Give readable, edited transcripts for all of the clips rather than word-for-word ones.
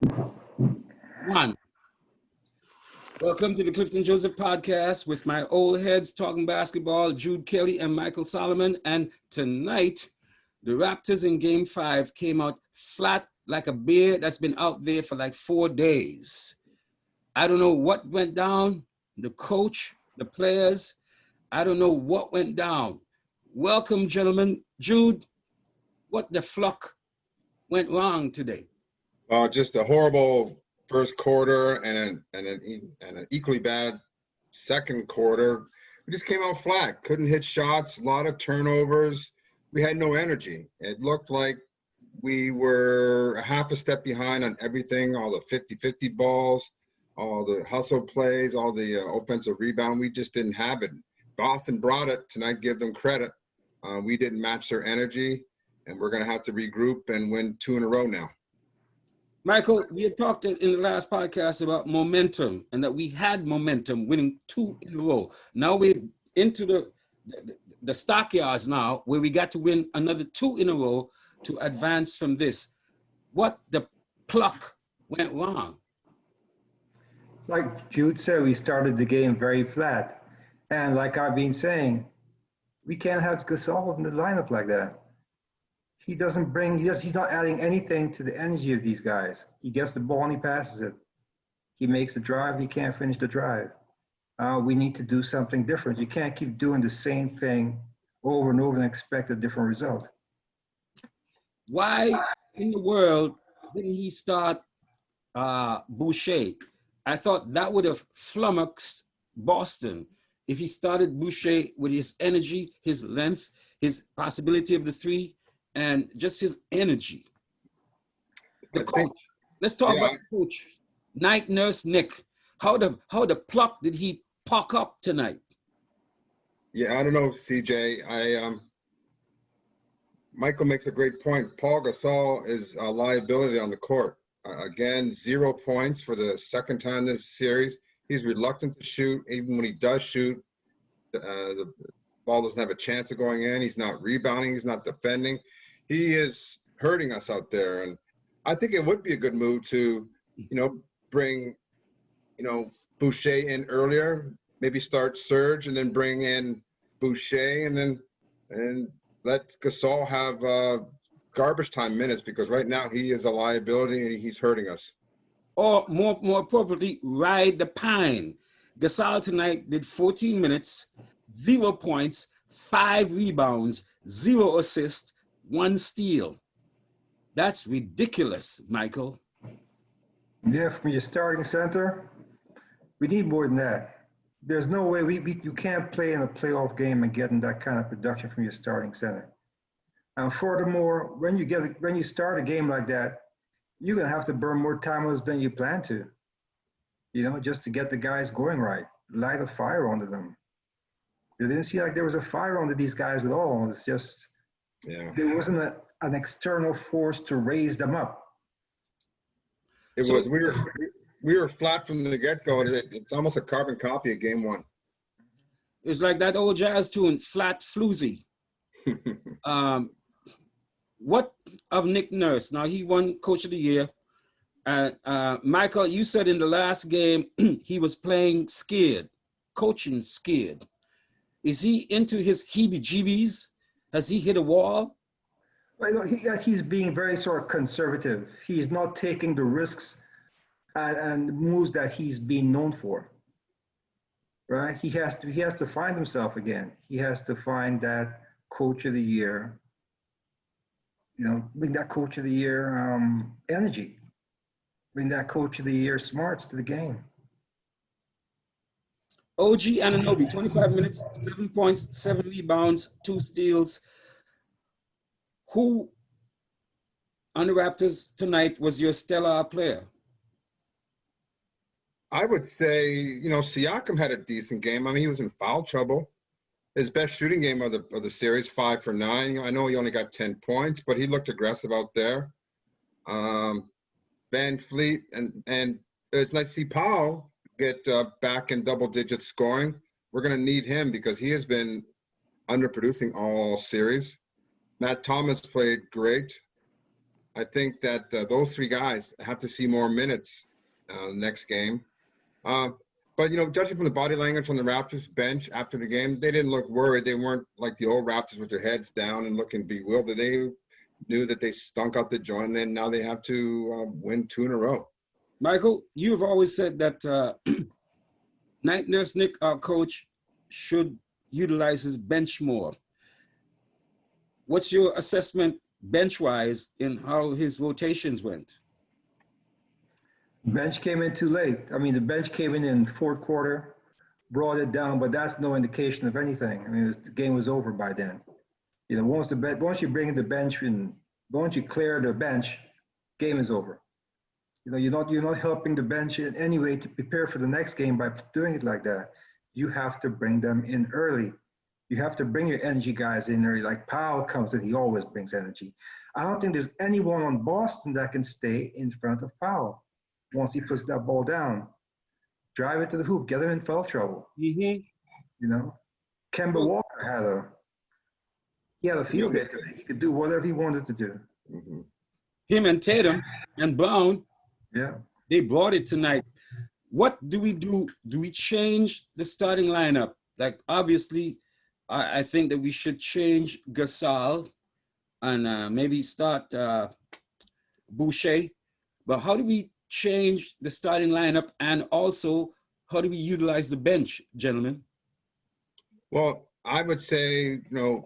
One. Welcome to the Clifton Joseph podcast with my old heads talking basketball, Jude Kelly and Michael Solomon. And tonight, the Raptors in Game 5 came out flat like a bear that's been out there for like 4 days. I don't know what went down, the coach, the players. I don't know what went down. Welcome, gentlemen. Jude, what the fluck went wrong today? Just a horrible first quarter and an equally bad second quarter. We just came out flat, couldn't hit shots, a lot of turnovers. We had no energy. It looked like we were a half a step behind on everything, all the 50-50 balls, all the hustle plays, all the offensive rebound. We just didn't have it. Boston brought it tonight, give them credit. We didn't match their energy, and we're going to have to regroup and win 2 in a row now. Michael, we had talked in the last podcast about momentum and that we had momentum winning 2 in a row. Now we're into the stockyards now where we got to win another 2 in a row to advance from this. What the pluck went wrong? Like Jude said, we started the game very flat. And like I've been saying, we can't have Gasol in the lineup like that. He's not adding anything to the energy of these guys. He gets the ball and he passes it. He makes a drive, he can't finish the drive. We need to do something different. You can't keep doing the same thing over and over and expect a different result. Why in the world didn't he start Boucher? I thought that would have flummoxed Boston if he started Boucher with his energy, his length, his possibility of the three, and just his energy. The coach. Let's talk about the coach. Night Nurse Nick. How the pluck did he puck up tonight? Yeah, I don't know, CJ. Michael makes a great point. Paul Gasol is a liability on the court. Again, 0 points for the second time this series. He's reluctant to shoot. Even when he does shoot, the ball doesn't have a chance of going in. He's not rebounding. He's not defending. He is hurting us out there. And I think it would be a good move to, bring, Boucher in earlier, maybe start Serge and then bring in Boucher and let Gasol have garbage time minutes, because right now he is a liability and he's hurting us. Or more appropriately, ride the pine. Gasol tonight did 14 minutes, 0 points, 5 rebounds, 0 assists, 1 steal. That's ridiculous, Michael. Yeah, from your starting center, we need more than that. There's no way you can't play in a playoff game and getting that kind of production from your starting center. And furthermore, when you start a game like that, you're gonna have to burn more timers than you plan to. Just to get the guys going right, light a fire under them. It didn't seem like there was a fire under these guys at all. It's just there wasn't an external force to raise them up. We were flat from the get-go. It's almost a carbon copy of Game 1. It's like that old jazz tune, Flat Floozy. What of Nick Nurse? Now, he won Coach of the Year. Michael, you said in the last game he was playing scared, coaching scared. Is he into his heebie-jeebies? Has he hit a wall? Well, he's being very sort of conservative. He's not taking the risks and moves that he's been known for. Right? He has to find himself again. He has to find that Coach of the Year. Bring that Coach of the Year energy. Bring that Coach of the Year smarts to the game. OG Anunoby, 25 minutes, 7 points, 7 rebounds, 2 steals. Who on the Raptors tonight was your stellar player? I would say, Siakam had a decent game. I mean, he was in foul trouble. His best shooting game of the series, 5 for 9. I know he only got 10 points, but he looked aggressive out there. Van Fleet and it's nice to see Powell get back in double-digit scoring. We're going to need him because he has been underproducing all series. Matt Thomas played great. I think that those three guys have to see more minutes next game. But, judging from the body language from the Raptors bench after the game, they didn't look worried. They weren't like the old Raptors with their heads down and looking bewildered. They knew that they stunk out the joint, and now they have to win 2 in a row. Michael, you've always said that Night Nurse Nick, our coach, should utilize his bench more. What's your assessment bench-wise in how his rotations went? Bench came in too late. I mean, the bench came in fourth quarter, brought it down, but that's no indication of anything. I mean, the game was over by then. Once you bring in the bench and once you clear the bench, game is over. You're not helping the bench in any way to prepare for the next game by doing it like that. You have to bring them in early. You have to bring your energy guys in early. Like Powell comes in, he always brings energy. I don't think there's anyone on Boston that can stay in front of Powell once he puts that ball down. Drive it to the hoop, get him in foul trouble. Mm-hmm. Kemba Walker he had a field day. He could do whatever he wanted to do. Mm-hmm. Him and Tatum and Brown, they brought it tonight. What do we do? Do we change the starting lineup? Like, obviously, I think that we should change Gasol and maybe start Boucher. But how do we change the starting lineup, and also how do we utilize the bench, gentlemen? Well, I would say, I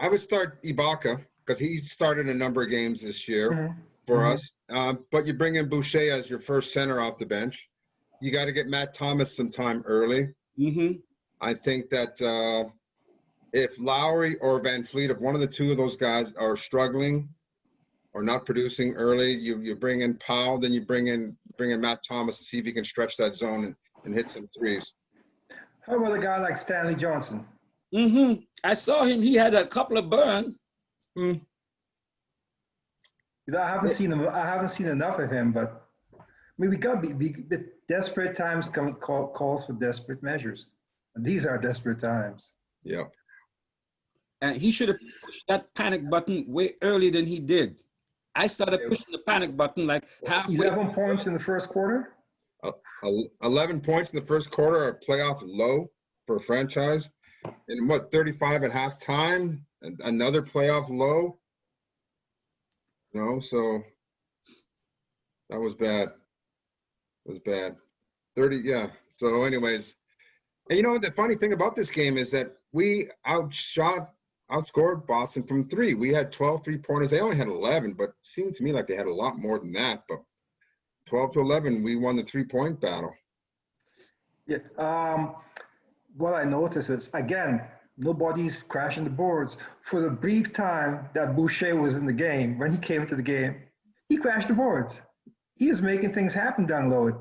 would start Ibaka because he started a number of games this year for us. But you bring in Boucher as your first center off the bench. You got to get Matt Thomas some time early. I think that if Lowry or Van Fleet, if one of the two of those guys are struggling or not producing early, you bring in Powell, then you bring in Matt Thomas to see if he can stretch that zone and hit some threes. How about a guy like Stanley Johnson? I saw him. He had a couple of burn. I haven't seen him. I haven't seen enough of him, but I mean, we got the desperate times calls for desperate measures. And these are desperate times. Yeah. And he should have pushed that panic button way earlier than he did. I started pushing the panic button like halfway. 11 points in the first quarter? 11 points in the first quarter, a playoff low for a franchise. And 35 at halftime, and another playoff low. So that was bad. It was bad. 30, yeah. So anyways, and the funny thing about this game is that we outscored Boston from 3. We had 12 3-pointers. They only had 11, but it seemed to me like they had a lot more than that. But 12-11, we won the 3-point battle. Yeah. What I noticed is, again, nobody's crashing the boards. For the brief time that Boucher was in the game, when he came into the game, he crashed the boards. He is making things happen down low.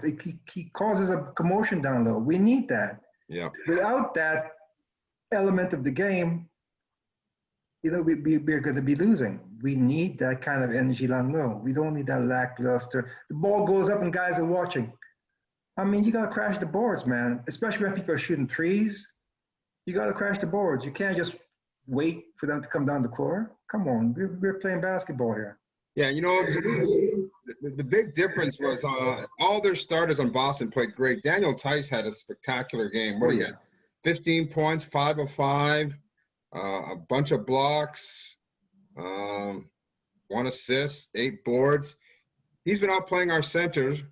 He causes a commotion down low. We need that. Yeah. Without that element of the game, we're going to be losing. We need that kind of energy down low. We don't need that lackluster. The ball goes up and guys are watching. I mean, you got to crash the boards, man, especially when people are shooting threes. You got to crash the boards. You can't just wait for them to come down the court. Come on, we're playing basketball here. Yeah, to me, the big difference was all their starters on Boston played great. Daniel Tice had a spectacular game. What do you got? 15 points, 5 of 5, a bunch of blocks, 1 assist, 8 boards. He's been out playing our centers.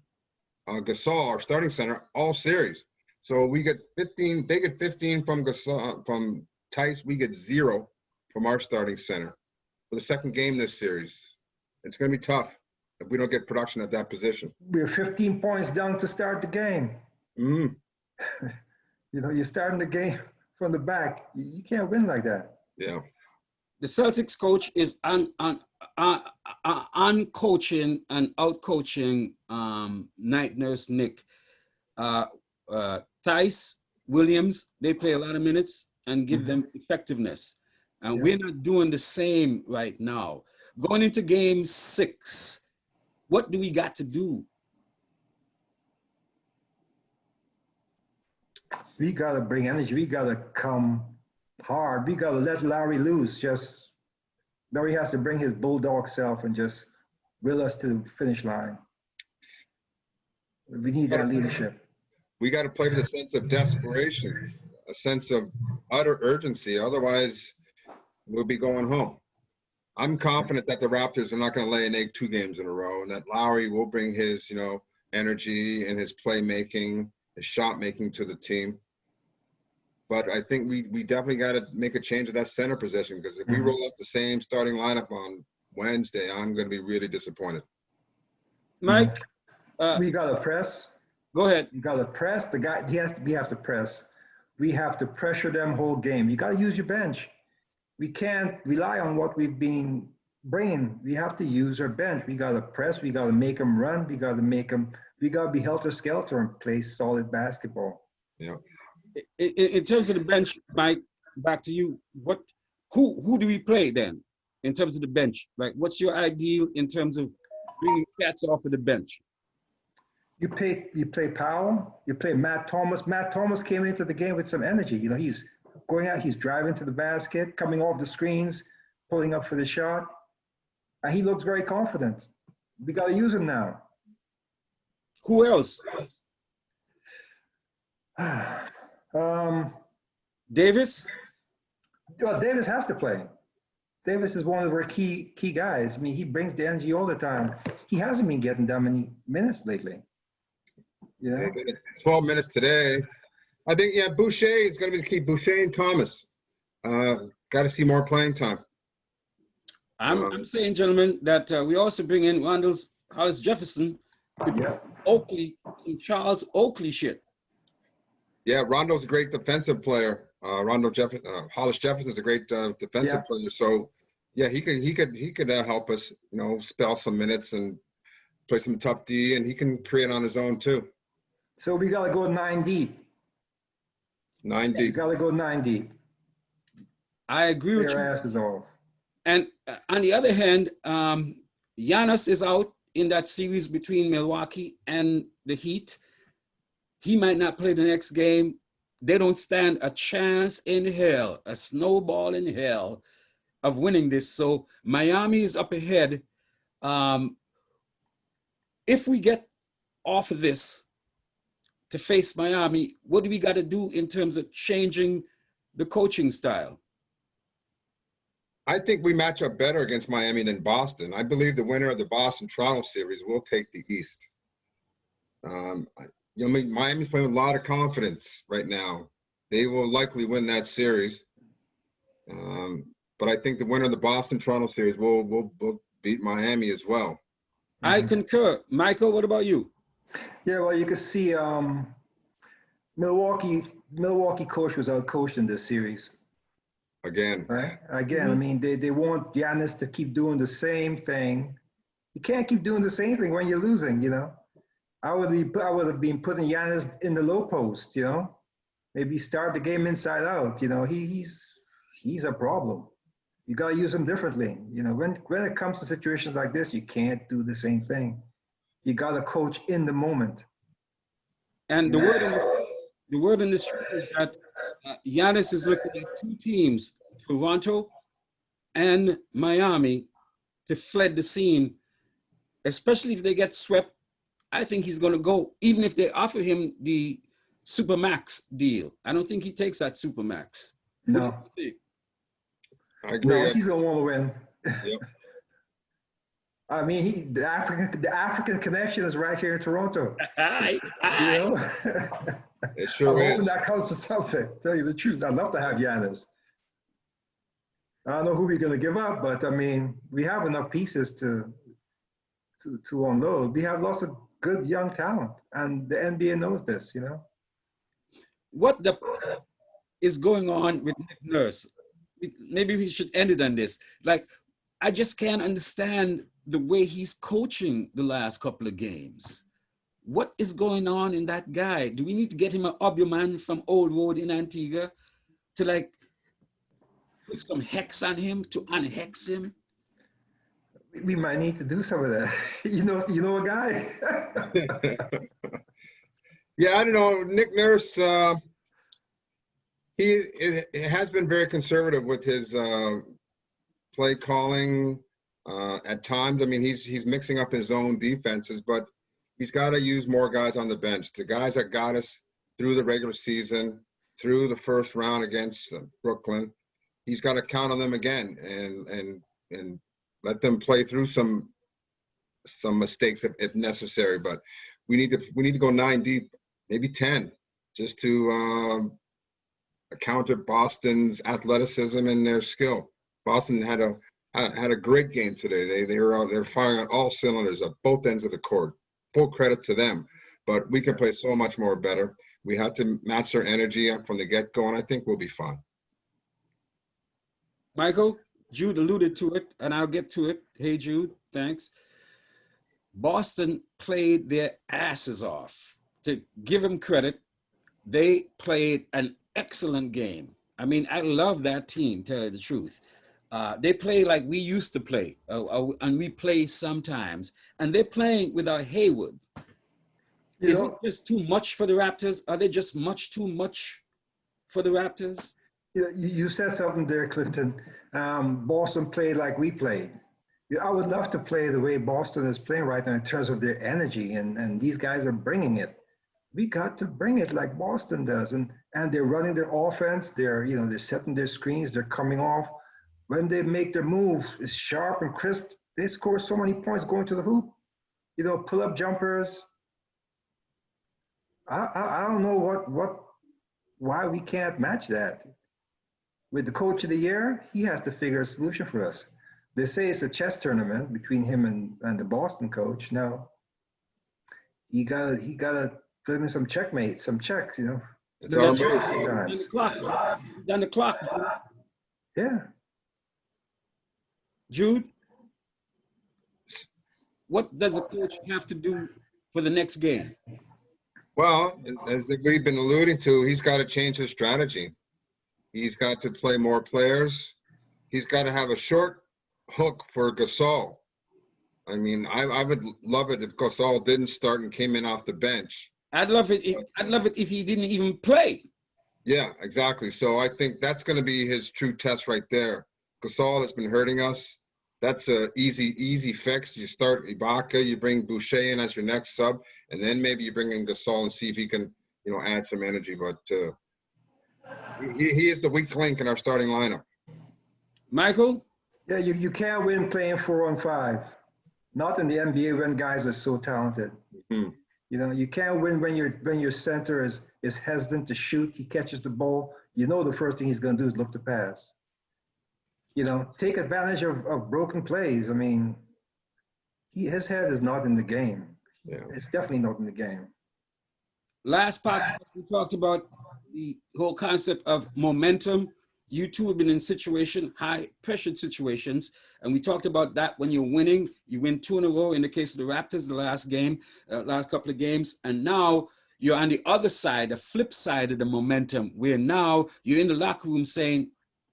Gasol, our starting center, all series. So we get 15. They get 15 from Gasol, from Tice. We get 0 from our starting center for the second game this series. It's going to be tough if we don't get production at that position. We're 15 points down to start the game. You're starting the game from the back. You can't win like that. Yeah. The Celtics coach is uncoaching and outcoaching Night Nurse Nick. Tice, Williams, they play a lot of minutes and give them effectiveness. And we're not doing the same right now. Going into game 6, what do we got to do? We got to bring energy. We got to come hard. We got to let Larry loose. Just Now he has to bring his bulldog self and just will us to the finish line. We need that leadership. We got to play with a sense of desperation, a sense of utter urgency. Otherwise, we'll be going home. I'm confident that the Raptors are not going to lay an egg 2 games in a row, and that Lowry will bring his, energy and his playmaking, his shot making to the team. But I think we definitely got to make a change of that center position, because if we roll out the same starting lineup on Wednesday, I'm going to be really disappointed. Mike, we got to press. Go ahead. You got to press the guy. We have to press. We have to pressure them whole game. You got to use your bench. We can't rely on what we've been bringing. We have to use our bench. We got to press. We got to make them run. We got to be helter-skelter and play solid basketball. Yeah. In terms of the bench, Mike, back to you. Who do we play then in terms of the bench? Like, what's your ideal in terms of bringing cats off of the bench? You play Powell. You play Matt Thomas. Matt Thomas came into the game with some energy. He's going out. He's driving to the basket, coming off the screens, pulling up for the shot. And he looks very confident. We got to use him now. Who else? Davis? Well, Davis has to play. Davis is one of our key guys. I mean, he brings the energy all the time. He hasn't been getting that many minutes lately. Yeah. 12 minutes today. I think, Boucher is going to be the key. Boucher and Thomas. Got to see more playing time. I'm saying, gentlemen, that we also bring in Hollis Jefferson to Oakley, Charles Oakley shit. Yeah, Rondo's a great defensive player. Hollis Jefferson's a great defensive player. So, he could help us, spell some minutes and play some tough D, and he can create on his own too. So we got to go 9 deep. 9 deep. We got to go 9 deep. I agree with you. Their asses off. And on the other hand, Giannis is out in that series between Milwaukee and the Heat. He might not play the next game. They don't stand a chance in hell, a snowball in hell of winning this. So Miami is up ahead. If we get off of this to face Miami, what do we got to do in terms of changing the coaching style? I think we match up better against Miami than Boston. I believe the winner of the Boston-Toronto series will take the East. Miami's playing with a lot of confidence right now. They will likely win that series. But I think the winner of the Boston-Toronto series will beat Miami as well. I concur. Michael, what about you? Yeah, well, you can see Milwaukee coach was out-coached in this series. Again. Right? Again, I mean, they want Giannis to keep doing the same thing. You can't keep doing the same thing when you're losing, I would have been putting Giannis in the low post, Maybe start the game inside out, he's a problem. You got to use him differently. When it comes to situations like this, you can't do the same thing. You got to coach in the moment. And the word in the street is that Giannis is looking at 2 teams, Toronto and Miami, to flood the scene, especially if they get swept. I think he's going to go, even if they offer him the Supermax deal. I don't think he takes that Supermax. No. I agree. No, he's going to want to win. Yep. I mean, the African connection is right here in Toronto. It sure I'm is. hoping that comes to something. Tell you the truth, I'd love to have Giannis. I don't know who we're going to give up, but I mean, we have enough pieces to unload. We have lots of good young talent, and the NBA knows this. What is going on with Nick Nurse? Maybe we should end it on this. Like, I just can't understand the way he's coaching the last couple of games. What is going on in that guy? Do we need to get him an Obuman from Old Road in Antigua to put some hex on him, to unhex him? We might need to do some of that. You know a guy? Yeah, I don't know. Nick Nurse, he has been very conservative with his play calling. At times, I mean, he's mixing up his own defenses, but he's got to use more guys on the bench. The guys that got us through the regular season, through the first round against Brooklyn, he's got to count on them again and let them play through some mistakes if necessary. But we need to go 9 deep, maybe 10, just to counter Boston's athleticism and their skill. Boston had a great game today. They were out there firing on all cylinders at both ends of the court. Full credit to them. But we can play so much more better. We have to match their energy from the get-go, and I think we'll be fine. Michael, Jude alluded to it, and I'll get to it. Hey, Jude, thanks. Boston played their asses off. To give them credit, they played an excellent game. I mean, I love that team, tell you the truth. They play like we used to play, and we play sometimes. And they're playing without Hayward. Is it just too much for the Raptors? Are they just much too much for the Raptors? You said something there, Clifton. Boston played like we played. I would love to play the way Boston is playing right now in terms of their energy, and these guys are bringing it. We got to bring it like Boston does, and they're running their offense. They're setting their screens. They're coming off. When they make their move, it's sharp and crisp. They score so many points going to the hoop. Pull up jumpers. I don't know why we can't match that. With the coach of the year, he has to figure a solution for us. They say it's a chess tournament between him and the Boston coach. Now, he gotta give me some checkmates, some checks. It's our move. Down the clock. Yeah. Jude, what does a coach have to do for the next game? Well, as we've been alluding to, he's got to change his strategy. He's got to play more players. He's got to have a short hook for Gasol. I mean, I would love it if Gasol didn't start and came in off the bench. I'd love it if he didn't even play. Yeah, exactly. So I think that's going to be his true test right there. Gasol has been hurting us. That's a easy fix. You start Ibaka, you bring Boucher in as your next sub, and then maybe you bring in Gasol and see if he can, add some energy. But he is the weak link in our starting lineup. Michael? Yeah, you can't win playing 4-on-5. Not in the NBA when guys are so talented. Mm-hmm. You can't win when your center is hesitant to shoot. He catches the ball. The first thing he's going to do is look to pass. Take advantage of broken plays. I mean, his head is not in the game. Yeah. It's definitely not in the game. Last podcast, we talked about the whole concept of momentum. You two have been in high-pressured situations, and we talked about that when you're winning. You win 2 in a row in the case of the Raptors, the last couple of games, and now you're on the other side, the flip side of the momentum, where now you're in the locker room saying,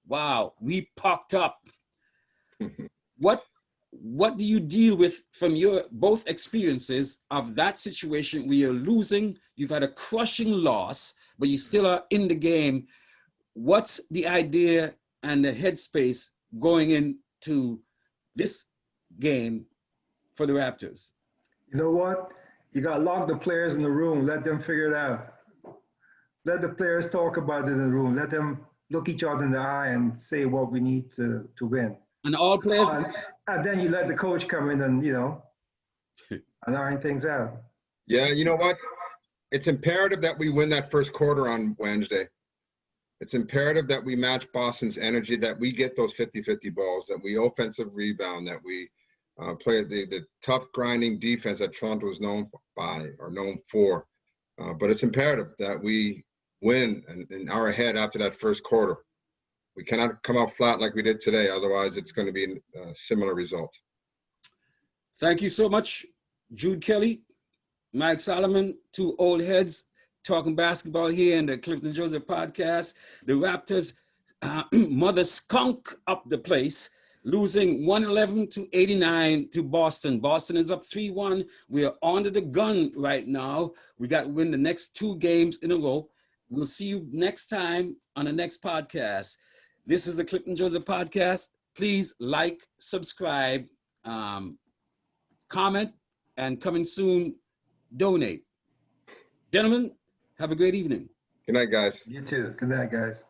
wow, we popped up. What do you deal with from your both experiences of that situation where you're losing, you've had a crushing loss, but you still are in the game? What's the idea and the headspace going into this game for the Raptors? You know what? You got to lock the players in the room. Let them figure it out. Let the players talk about it in the room. Let them look each other in the eye and say what we need to win. And all players? And then you let the coach come in and, and iron things out. Yeah, you know what? It's imperative that we win that first quarter on Wednesday. It's imperative that we match Boston's energy, that we get those 50-50 balls, that we offensive rebound, that we play the tough grinding defense that Toronto is known for. But it's imperative that we win and are ahead after that first quarter. We cannot come out flat like we did today. Otherwise, it's going to be a similar result. Thank you so much, Jude Kelly, Mike Solomon, 2 old heads talking basketball here in the Clifton Joseph podcast. The Raptors, mother skunk up the place, losing 111-89 to Boston. Boston is up 3-1. We are under the gun right now. We got to win the next 2 games in a row. We'll see you next time on the next podcast. This is the Clifton Joseph podcast. Please like, subscribe, comment, and coming soon, donate. Gentlemen, have a great evening. Good night, guys. You too. Good night, guys.